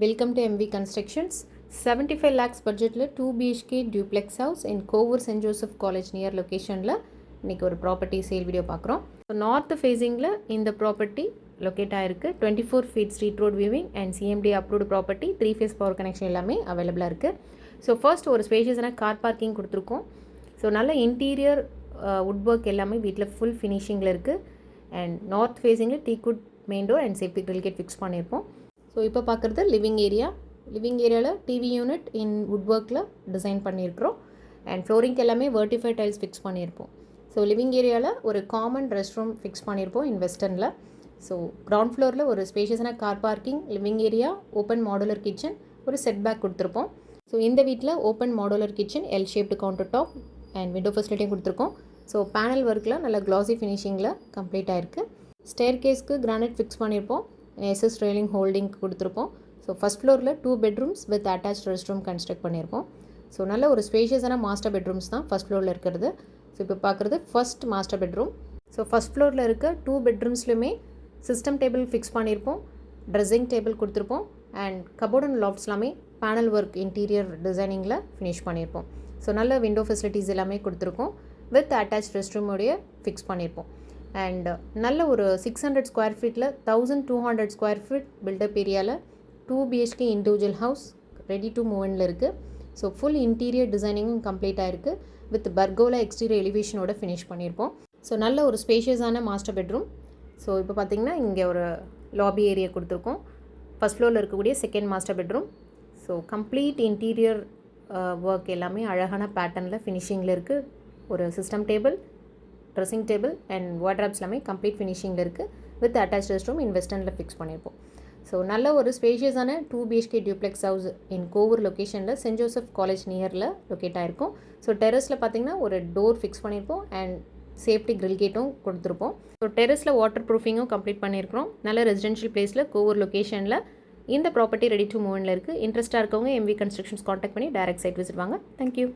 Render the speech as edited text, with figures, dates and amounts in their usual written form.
Welcome to MV Constructions. 75 lakhs budgetல 2 BHK duplex house in Kovur St. Joseph College near locationல இன்னைக்கு ஒரு property sale video பார்க்குறோம். So north ஃபேஸிங்கில் இந்த property locate ஆகிருக்கு. 24 feet street road viewing and CMD approved property, 3 phase power connection எல்லாமே அவைலபிளாக இருக்குது. ஸோ ஃபர்ஸ்ட் ஒரு ஸ்பேஷியஸான கார் பார்க்கிங் கொடுத்துருக்கோம். ஸோ நல்ல இன்டீரியர் வுட் ஒர்க் எல்லாமே வீட்டில் ஃபுல் ஃபினிஷிங்கில் இருக்குது. அண்ட் நார்த் ஃபேஸிங்கில் teakwood main door and safety grill gate fix பண்ணியிருப்போம். ஸோ இப்போ பார்க்குறது லிவிங் ஏரியாவில் டிவி யூனிட் இன் வுட் ஒர்க்கில் டிசைன் பண்ணியிருக்கிறோம். அண்ட் ஃப்ளோரிங்க்கு எல்லாமே வெர்டிஃபை டைல்ஸ் ஃபிக்ஸ் பண்ணியிருப்போம். ஸோ லிவிங் ஏரியாவில் ஒரு காமன் ரெஸ்ட் ரூம் ஃபிக்ஸ் பண்ணியிருப்போம் இன் வெஸ்டர்னில். ஸோ கிரவுண்ட் ஃப்ளோரில் ஒரு ஸ்பேஷியஸான car parking, living area, open modular kitchen, ஒரு செட் பேக் கொடுத்துருப்போம். ஸோ இந்த வீட்டில் open modular kitchen, L shaped counter top and window ஃபெசிலிட்டியும் கொடுத்துருக்கோம். ஸோ பேனல் ஒர்க்கில் நல்ல க்ளாஸி ஃபினிஷிங்கில் கம்ப்ளீட் ஆகிருக்கு. ஸ்டேர் கேஸ்க்கு கிரானைட் ஃபிக்ஸ் பண்ணியிருப்போம். SS ரெயிலிங் ஹோல்டிங் கொடுத்துருப்போம். ஸோ ஃபஸ்ட் ஃப்ளோரில் 2 bedrooms with attach rest room construct பண்ணியிருப்போம். ஸோ நல்ல ஒரு ஸ்பேஷியஸான மாஸ்டர் பெட்ரூம்ஸ் தான் ஃபஸ்ட் ஃப்ளோரில் இருக்கிறது. ஸோ இப்போ பார்க்குறது first master bedroom. So first ஃப்ளோரில் இருக்க 2 bedroomsலையுமே சிஸ்டம் டேபிள் ஃபிக்ஸ் பண்ணியிருப்போம், ட்ரெஸ்ஸிங் டேபிள் கொடுத்துருப்போம் அண்ட் கபோர்ட் அண்ட் லாஃப்ட்ஸ் எல்லாமே பேனல் ஒர்க் இன்டீரியர் டிசைனிங்கில் ஃபினிஷ் பண்ணியிருப்போம். ஸோ நல்ல விண்டோ ஃபெசிலிட்டிஸ் எல்லாமே கொடுத்துருக்கோம். வித் அட்டாச் ரெஸ்ட் ரூமோடைய ஃபிக்ஸ் பண்ணியிருப்போம். அண்ட் நல்ல ஒரு 600 square feetல 1200 square feet பில்டப் ஏரியாவில் 2 BHK individual house ready to மூவ்ல இருக்குது. ஸோ ஃபுல் இன்டீரியர் டிசைனிங்கும் கம்ப்ளீட் ஆகிருக்கு. வித் பர்கோலா எக்ஸ்டீரியர் எலிவேஷனோட ஃபினிஷ் பண்ணியிருப்போம். ஸோ நல்ல ஒரு ஸ்பேஷியஸான மாஸ்டர் பெட்ரூம். ஸோ இப்போ பார்த்திங்கன்னா இங்கே ஒரு லாபி ஏரியா கொடுத்துருக்கோம். ஃபஸ்ட் ஃப்ளோரில் இருக்கக்கூடிய second master bedroom. So complete interior work எல்லாமே அழகான பேட்டர்னில் ஃபினிஷிங்கில் இருக்குது. ஒரு system table, dressing table and wardrobes எல்லாமே கம்ப்ளீட் ஃபினிஷிங்கில் இருக்குது. With attach rest room in வெஸ்டர்னில் ஃபிக்ஸ் பண்ணியிருப்போம். ஸோ நல்ல ஒரு ஸ்பேஷியஸான 2 BHK duplex house in Kovur லொக்கேஷனில் சென்ட் ஜோசப் காலேஜ் நியரில் லொக்கேட் ஆகிருக்கும். ஸோ டெரஸில் பார்த்திங்கன்னா ஒரு டோர் ஃபிக்ஸ் பண்ணியிருப்போம் அண்ட் சேஃப்டி கிரில் கேட்டும் கொடுத்துருப்போம். ஸோ டெரஸில் வாட்டர் ப்ரூஃபிங்கும் கம்ப்ளீட் பண்ணியிருக்கிறோம். நல்ல ரெசிடென்ஷியல் பிளேஸில் கோவூர் லொக்கேஷனில் இந்த ப்ராப்பர்ட்டி ரெடி டு மூவ்ல இருக்குது. இன்ட்ரெஸ்ட்டாக இருக்கவங்க MV கன்ஸ்ட்ரக்ஷன்ஸ் காண்டாக்ட் பண்ணி டைரக்ட் சைட் விசிட் வாங்க. தேங்க்யூ.